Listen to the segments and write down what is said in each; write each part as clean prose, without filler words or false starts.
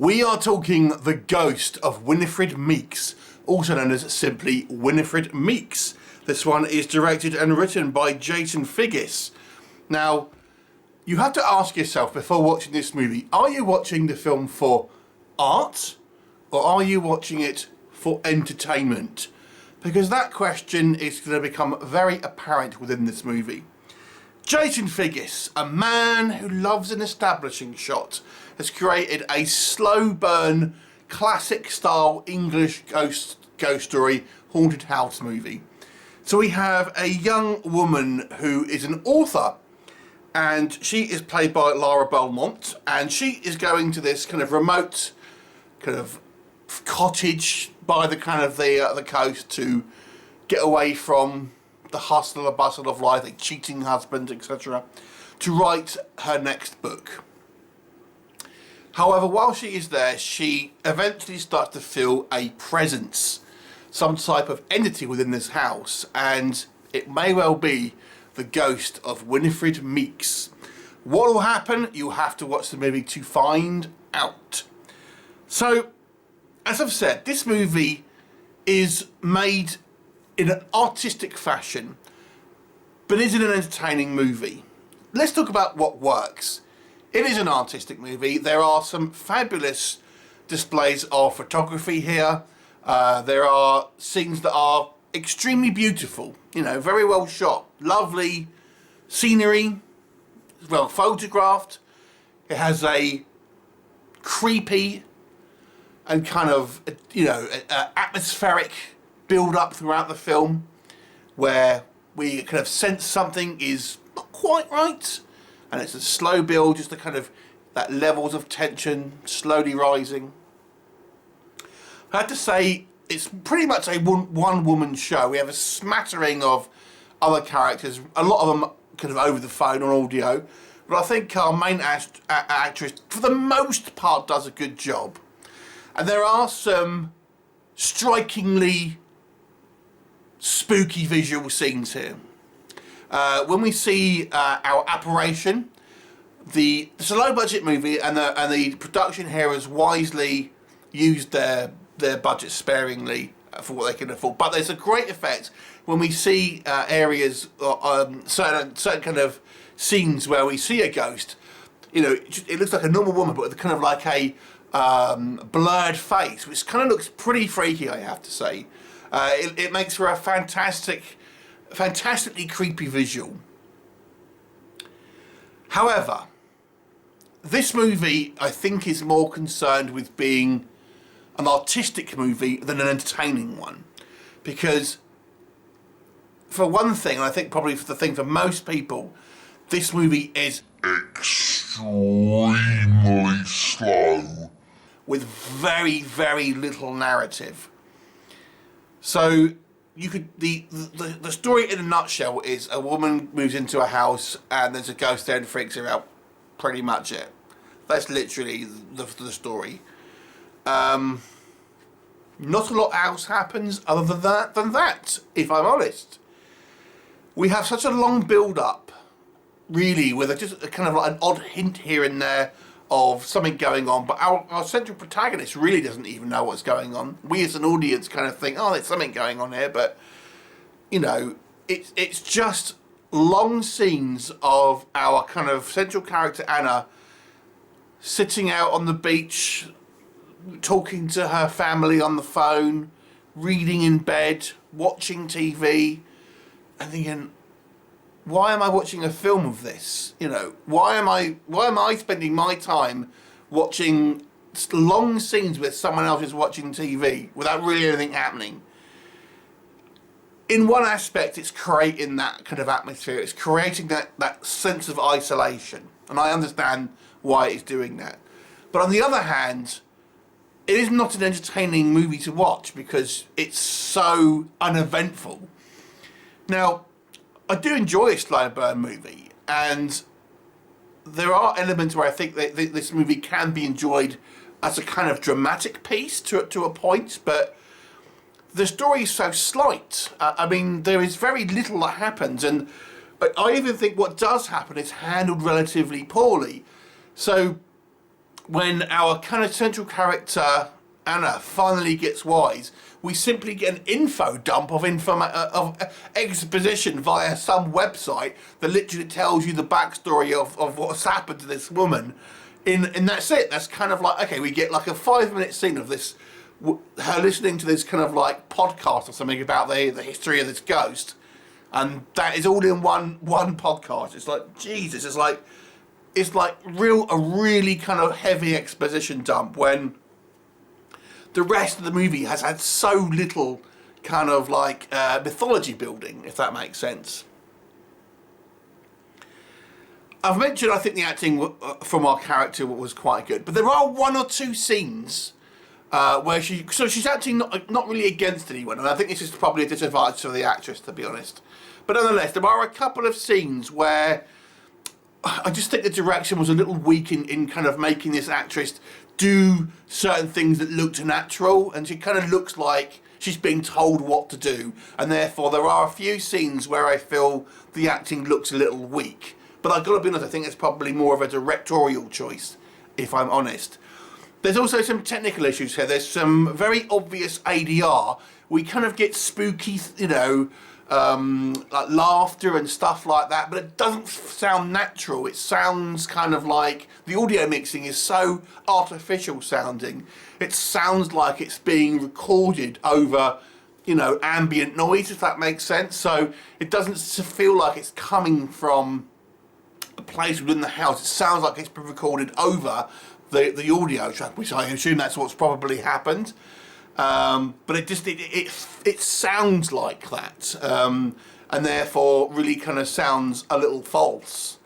We are talking The Ghost of Winifred Meeks, also known as simply Winifred Meeks. This one is directed and written by Jason Figgis. Now, you have to ask yourself before watching this movie, are you watching the film for art or are you watching it for entertainment? Because that question is going to become very apparent within this movie. Jason Figgis, a man who loves an establishing shot, has created a slow burn, classic style English ghost story haunted house movie. So we have a young woman who is an author, and she is played by Lara Belmont, and she is going to this kind of remote kind of cottage by the kind of the coast to get away from the hustle and bustle of life, like cheating husband, etc., to write her next book. However, while she is there, she eventually starts to feel a presence, some type of entity within this house, and it may well be the ghost of Winifred Meeks. What will happen? You'll have to watch the movie to find out. So, as I've said, this movie is made in an artistic fashion, but is it an entertaining movie? Let's talk about what works. It is an artistic movie. There are some fabulous displays of photography here. There are scenes that are extremely beautiful, you know, very well shot, lovely scenery, well photographed. It has a creepy and kind of, you know, atmospheric build up throughout the film where we kind of sense something is not quite right. And it's a slow build, just the kind of that levels of tension slowly rising. I have to say, it's pretty much a one-woman show. We have a smattering of other characters, a lot of them kind of over the phone or audio. But I think our main actress, for the most part, does a good job. And there are some strikingly spooky visual scenes here. When we see our apparition, it's a low budget movie, and the production here has wisely used their budget sparingly for what they can afford. But there's a great effect when we see areas, certain kind of scenes where we see a ghost. You know, it looks like a normal woman, but with kind of like a blurred face, which kind of looks pretty freaky, I have to say. It makes for a fantastically creepy visual. However, this movie I think is more concerned with being an artistic movie than an entertaining one, because for one thing, and I think probably for the thing for most people, this movie is extremely slow with very, very little narrative. So you could the story in a nutshell is a woman moves into a house and there's a ghost there and freaks her out. Pretty much it. That's literally the story. Not a lot else happens other than that, if I'm honest. We have such a long build up, really, with just a kind of like an odd hint here and there of something going on, but our central protagonist really doesn't even know what's going on. We as an audience kind of think, oh, there's something going on here, but, you know, it's just long scenes of our kind of central character, Anna, sitting out on the beach, talking to her family on the phone, reading in bed, watching TV, and thinking, why am I watching a film of this? You know, why am I spending my time watching long scenes where someone else is watching TV without really anything happening? In one aspect, it's creating that kind of atmosphere. It's creating that sense of isolation. And I understand why it's doing that. But on the other hand, it is not an entertaining movie to watch because it's so uneventful. Now, I do enjoy a slow burn movie, and there are elements where I think that this movie can be enjoyed as a kind of dramatic piece to a point, but the story is so slight. I mean, there is very little that happens, and I even think what does happen is handled relatively poorly. So when our kind of central character Anna finally gets wise, we simply get an info dump of exposition via some website that literally tells you the backstory of what's happened to this woman. And that's it. That's kind of like, okay, we get like a 5-minute scene of this, her listening to this kind of like podcast or something about the history of this ghost, and that is all in one podcast. It's like, Jesus, it's like a really kind of heavy exposition dump when the rest of the movie has had so little kind of like mythology building, if that makes sense. I've mentioned I think the acting from our character was quite good, but there are 1 or 2 scenes where she's acting not really against anyone, and I think this is probably a disadvantage for the actress, to be honest. But nonetheless, there are a couple of scenes where I just think the direction was a little weak in kind of making this actress do certain things that looked natural, and she kind of looks like she's being told what to do, and therefore there are a few scenes where I feel the acting looks a little weak. But I've got to be honest, I think it's probably more of a directorial choice, if I'm honest. There's also some technical issues here. There's some very obvious ADR. We kind of get spooky, you know, like laughter and stuff like that, but it doesn't sound natural. It sounds kind of like the audio mixing is so artificial sounding. It sounds like it's being recorded over, you know, ambient noise, if that makes sense. So it doesn't feel like it's coming from a place within the house. It sounds like it's been recorded over the audio track, which I assume that's what's probably happened. But it sounds like that, and therefore really kind of sounds a little false.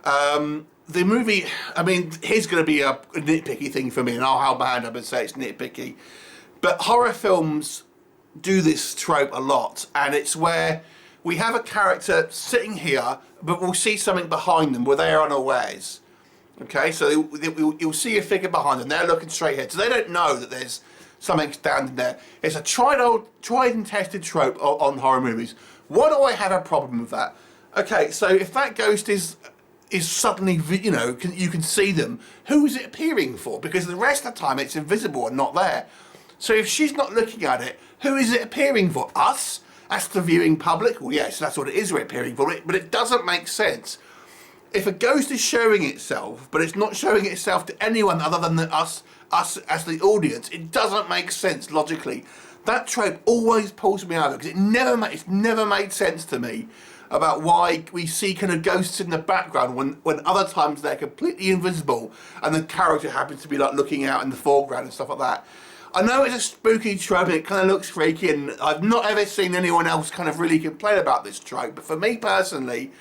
The movie, I mean, here's going to be a nitpicky thing for me, and I'll hold my hand up and say it's nitpicky. But horror films do this trope a lot, and it's where we have a character sitting here, but we'll see something behind them where they are unawares. Okay, so you'll see a figure behind them, they're looking straight ahead, so they don't know that there's something standing there. It's a tried and tested trope on horror movies. Why do I have a problem with that? Okay, so if that ghost is suddenly, you know, you can see them, who is it appearing for? Because the rest of the time it's invisible and not there. So if she's not looking at it, who is it appearing for? Us? That's the viewing public? Well, yes, that's what it is, we're appearing for it, but it doesn't make sense. If a ghost is showing itself, but it's not showing itself to anyone other than us as the audience, it doesn't make sense logically. That trope always pulls me out of it, because it's never made sense to me about why we see kind of ghosts in the background when other times they're completely invisible and the character happens to be like looking out in the foreground and stuff like that. I know it's a spooky trope and it kind of looks freaky, and I've not ever seen anyone else kind of really complain about this trope, but for me personally,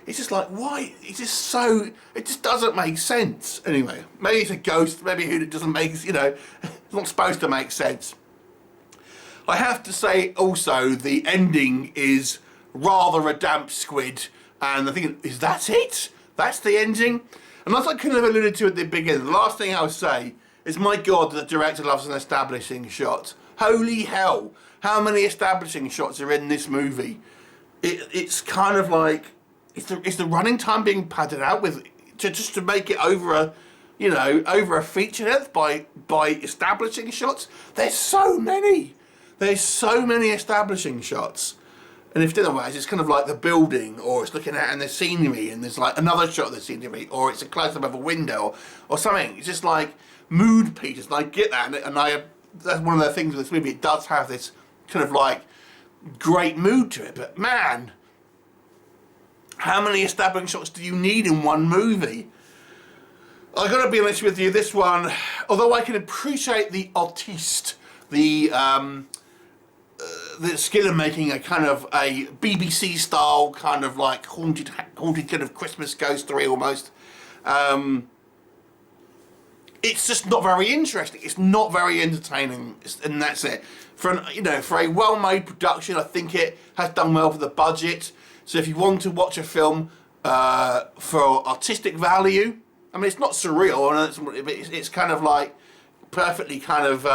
it's just like, why? It just doesn't make sense. Anyway, maybe it's a ghost, maybe it doesn't make, you know, it's not supposed to make sense. I have to say also, the ending is rather a damp squid, and I think, is that it? That's the ending? And as I kind of alluded to at the beginning, the last thing I'll say is, my God, the director loves an establishing shot. Holy hell, how many establishing shots are in this movie? It's kind of like, is the running time being padded out with just to make it over a feature length by establishing shots? There's so many establishing shots, and if otherwise it's kind of like the building, or it's looking at in the scenery, and there's like another shot of the scenery, or it's a close up of a window or something. It's just like mood pieces, and I get that, and that's one of the things with this movie. It does have this kind of like great mood to it, but man, how many establishing shots do you need in one movie? I've got to be honest with you, this one, although I can appreciate the artiste, the skill in making a kind of a BBC style kind of like haunted kind of Christmas ghost story almost, it's just not very interesting. It's not very entertaining, and that's it. For a well-made production, I think it has done well for the budget. So if you want to watch a film for artistic value, I mean, it's not surreal, and it's kind of like perfectly kind of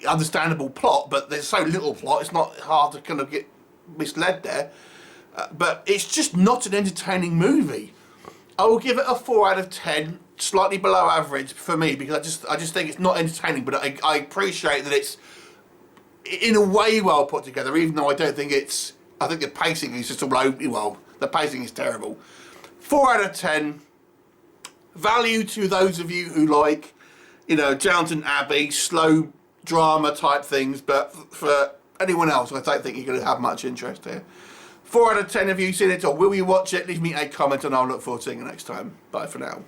understandable plot, but there's so little plot, it's not hard to kind of get misled there. But it's just not an entertaining movie. I will give it a 4 out of 10, slightly below average for me, because I just think it's not entertaining, but I appreciate that it's in a way well put together, even though I don't think it's, I think the pacing is just all over, well, the pacing is terrible. 4 out of 10, value to those of you who like, you know, Downton Abbey, slow drama type things, but for anyone else, I don't think you're going to have much interest here. 4 out of 10 of you seen it, or will you watch it? Leave me a comment and I'll look forward to seeing you next time. Bye for now.